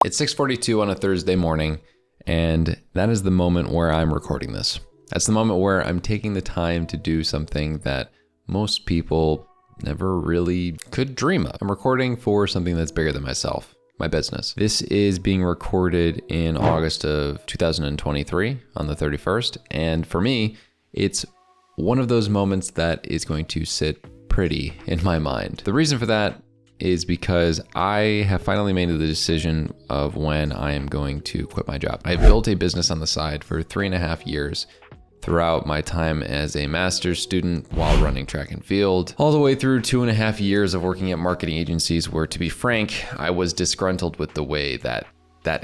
It's 6:42 on a Thursday morning, and that is the moment where I'm recording this. That's the moment where I'm taking the time to do something that most people never really could dream of. I'm recording for something that's bigger than myself, my business. This is being recorded in August of 2023 on the 31st, and for me, it's one of those moments that is going to sit pretty in my mind. The reason for that is because I have finally made the decision of when I am going to quit my job. I built a business on the side for 3.5 years throughout my time as a master's student while running track and field, all the way through 2.5 years of working at marketing agencies where, to be frank, I was disgruntled with the way that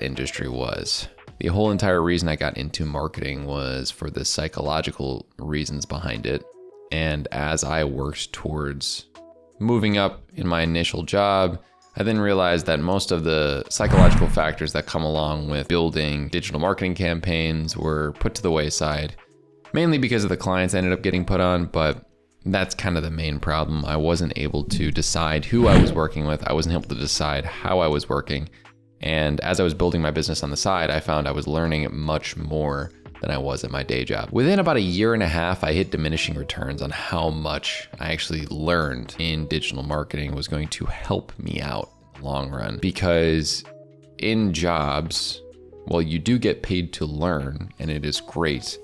industry was. The whole entire reason I got into marketing was for the psychological reasons behind it. And as I worked towards moving up in my initial job, I then realized that most of the psychological factors that come along with building digital marketing campaigns were put to the wayside, mainly because of the clients I ended up getting put on, but that's kind of the main problem. I wasn't able to decide who I was working with. I wasn't able to decide how I was working. And as I was building my business on the side, I found I was learning much more than I was at my day job. Within about 1.5 years, I hit diminishing returns on how much I actually learned in digital marketing was going to help me out in the long run. Because in jobs, while you do get paid to learn, and it is great,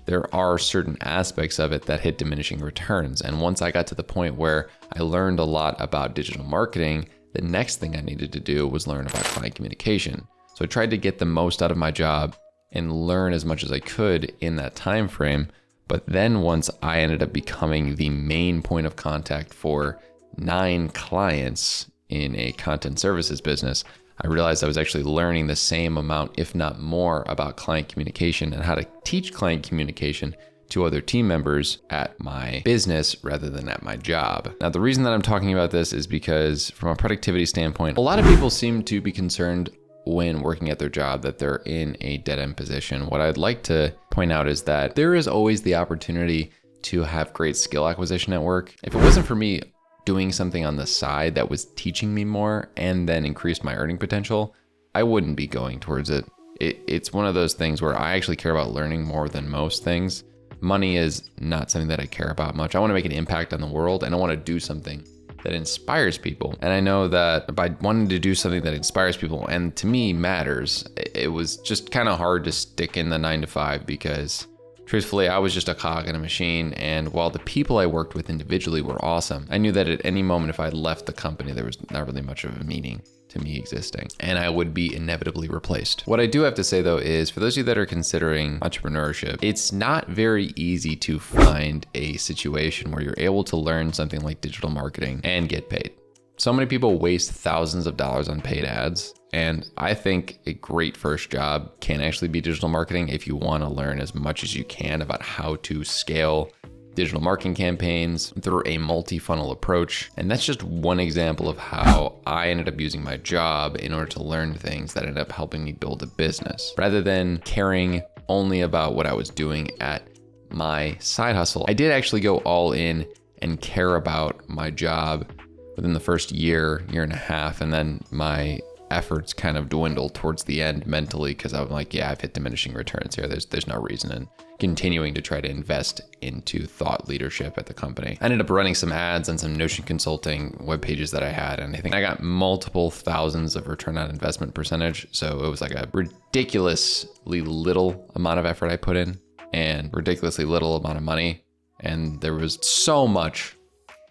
there are certain aspects of it that hit diminishing returns. And once I got to the point where I learned a lot about digital marketing, the next thing I needed to do was learn about client communication. So I tried to get the most out of my job and learn as much as I could in that time frame. But then once I ended up becoming the main point of contact for 9 clients in a content services business, I realized I was actually learning the same amount, if not more, about client communication and how to teach client communication to other team members at my business rather than at my job. Now, the reason that I'm talking about this is because from a productivity standpoint, a lot of people seem to be concerned when working at their job that they're in a dead-end position. What I'd like to point out is that there is always the opportunity to have great skill acquisition at work. If it wasn't for me doing something on the side that was teaching me more and then increased my earning potential, I wouldn't be going towards it. It's one of those things where I actually care about learning more than most things. Money is not something that I care about much. I want to make an impact on the world, and I want to do something that inspires people. And I know that by wanting to do something that inspires people and to me matters, it was just kind of hard to stick in the 9-to-5 because truthfully, I was just a cog in a machine. And while the people I worked with individually were awesome, I knew that at any moment, if I left the company, there was not really much of a meaning to me existing, and I would be inevitably replaced. What I do have to say though is, for those of you that are considering entrepreneurship, it's not very easy to find a situation where you're able to learn something like digital marketing and get paid. So many people waste thousands of dollars on paid ads, and I think a great first job can actually be digital marketing if you want to learn as much as you can about how to scale digital marketing campaigns through a multi-funnel approach. And that's just one example of how I ended up using my job in order to learn things that ended up helping me build a business. Rather than caring only about what I was doing at my side hustle, I did actually go all in and care about my job within the first year and a half. And then my efforts kind of dwindled towards the end mentally because I'm like, yeah, I've hit diminishing returns here. There's no reason in continuing to try to invest into thought leadership at the company. I ended up running some ads on some Notion consulting web pages that I had, and I think I got multiple thousands of return on investment percentage. So it was like a ridiculously little amount of effort I put in and ridiculously little amount of money. And there was so much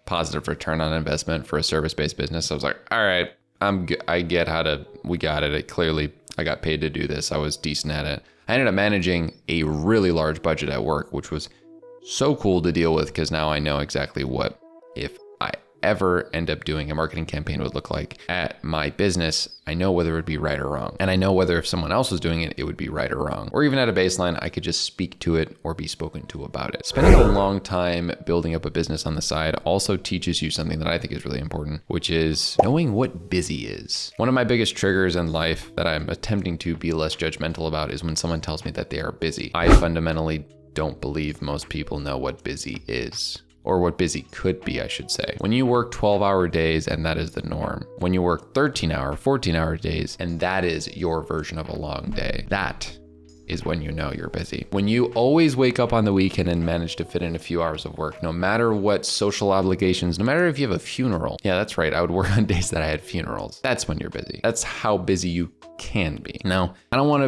positive return on investment for a service-based business. I was like, all right, I get we got it. Clearly, I got paid to do this. I was decent at it. I ended up managing a really large budget at work, which was so cool to deal with because now I know exactly what, if I ever end up doing a marketing campaign, would look like at my business. I know whether it would be right or wrong. And I know whether if someone else was doing it, it would be right or wrong. Or even at a baseline, I could just speak to it or be spoken to about it. Spending a long time building up a business on the side also teaches you something that I think is really important, which is knowing what busy is. One of my biggest triggers in life that I'm attempting to be less judgmental about is when someone tells me that they are busy. I fundamentally don't believe most people know what busy is. or what busy could be, I should say. When you work 12-hour days and that is the norm, when you work 13-hour, 14-hour days and that is your version of a long day, that is when you know you're busy. When you always wake up on the weekend and manage to fit in a few hours of work, no matter what social obligations, no matter if you have a funeral. Yeah, that's right. I would work on days that I had funerals. That's when you're busy. That's how busy you can be. Now, I don't want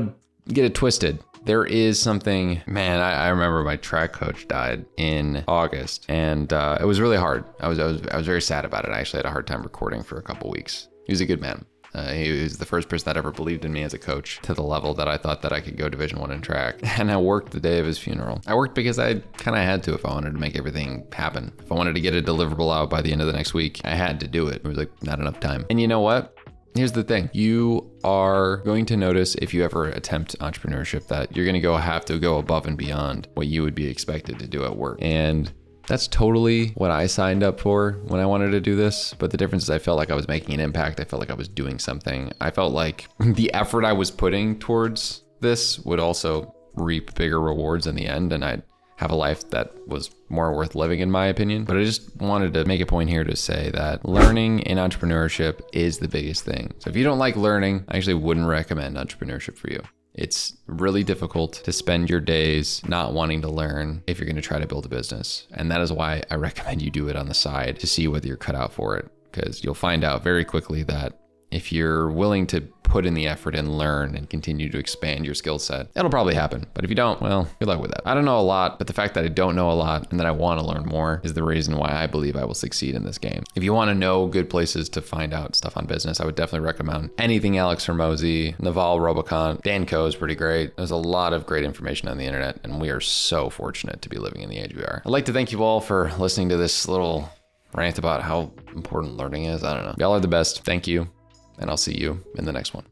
to get it twisted. There is something, man, I remember my track coach died in August and it was really hard. I was very sad about it. I actually had a hard time recording for a couple weeks. He was a good man. He was the first person that ever believed in me as a coach to the level that I thought that I could go Division I in track. And I worked the day of his funeral. I worked because I kind of had to if I wanted to make everything happen. If I wanted to get a deliverable out by the end of the next week, I had to do it. It was like not enough time. And you know what? Here's the thing. You are going to notice if you ever attempt entrepreneurship that you're going to have to go above and beyond what you would be expected to do at work. And that's totally what I signed up for when I wanted to do this. But the difference is I felt like I was making an impact. I felt like I was doing something. I felt like the effort I was putting towards this would also reap bigger rewards in the end. And I'd have a life that was more worth living, in my opinion. But I just wanted to make a point here to say that learning in entrepreneurship is the biggest thing. So if you don't like learning, I actually wouldn't recommend entrepreneurship for you. It's really difficult to spend your days not wanting to learn if you're going to try to build a business. And that is why I recommend you do it on the side to see whether you're cut out for it. Because you'll find out very quickly that if you're willing to put in the effort and learn and continue to expand your skill set, that'll probably happen. But if you don't, well, good luck with that. I don't know a lot, but the fact that I don't know a lot and that I want to learn more is the reason why I believe I will succeed in this game. If you want to know good places to find out stuff on business, I would definitely recommend anything Alex Hormozy, Naval Ravikant, Dan Koh is pretty great. There's a lot of great information on the internet, and we are so fortunate to be living in the age we are. I'd like to thank you all for listening to this little rant about how important learning is. I don't know. Y'all are the best. Thank you. And I'll see you in the next one.